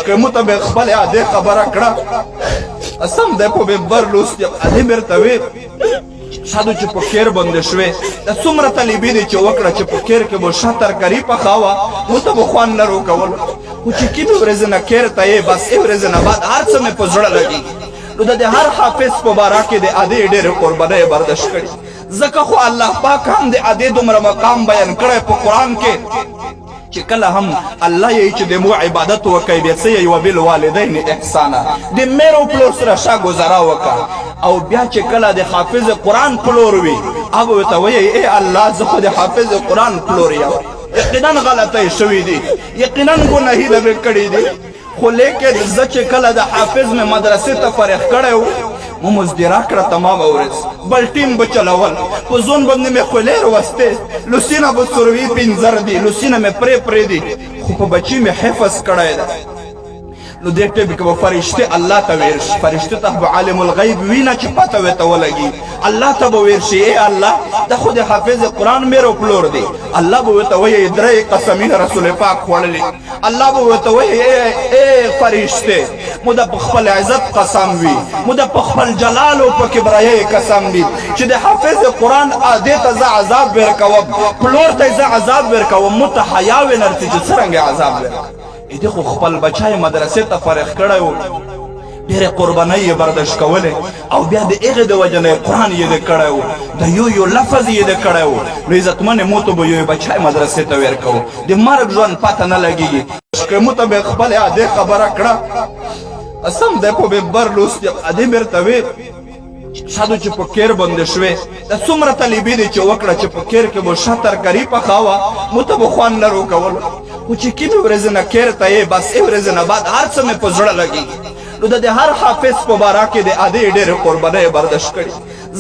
برداشت کړ مت به خپل اده خبره کړه اسم د په بر لوست اده مرته وی شادو چې په خیر باندې شوي د څومره طالبې دي چې وکړه چې په خیر کې به شاتر کری پخاوه مت به خوان نه روکول خو چې کی به ورځ نه خیر ته بس ورځ نه بعد هر څه مې په زړه لګي نو د هر حافظ په بارا کې د اده ډېر قرباني برداشت کړي ځکه خو الله پاک هم د اده دومره مقام بیان کړی په قران کې چې کله هم الله یې چې د مو عبادت وکړي بیا څه یې وبالوالدین احسانا د میرو پلور سره شا گزارا وکړه او بیا چې کله د حافظ قران پلور وي او ته وایي ای الله زه خو د حافظ قران پلور یم یقینا غلطه شوې دي یقینا ګناهی لږ کړی دي خو لیکن زه چې کله د حافظ مې مدرسې ته فرخ کړی مو مزدرا کړه تمام ورځ بل ټیم به چلول په زون باندې مې خولیر وسته لوسینه به سروي پنځر دي لوسینه مې پرې دي خو په بچی مې حفظ کړی ده نو دې ټیم کې به فرشته الله ته ورشي فرشته ته عالم الغیب وینا چې پته وته ولګي الله ته به ورشي ای الله د خود حافظ قران مې رو پلور دی الله به وته وایي درې قسمین رسول پاک خوړلې الله به وته وایي ای فرشته مو د خپل عزت قسم وي مو د خپل جلال او په کبریه قسم وي چې د حافظ قران اده ته ز عذاب ورکوم پلور ته ز عذاب ورکوم متحیا ونرته چې څنګه عذاب ورکوم دې خو خپل بچای مدرسې ته فرخ کړو ډېر قرباني برداشت کوله او بیا د هغه د وجنه قران یې کړو د یو لفظ یې کړو نو عزتمن موته به یو بچای مدرسې ته ورکو د مرګ ځوان پته نه لګيږي کومه به خپل اده خبره کړه اسم د په بر لوست اده مرته وی شادو چې په خیر باندې شوي د څومره طالبې دي چې وکړه چې په خیر کې به شاتر کری پخاوه مت به خوان نه روکول خو چې کی به ورځ نه خیر ته بس ورځ نه بعد هر څه مې په زړه لګي نو د هر حافظ په بارا کې د اده ډېر قرباني برداشت کړي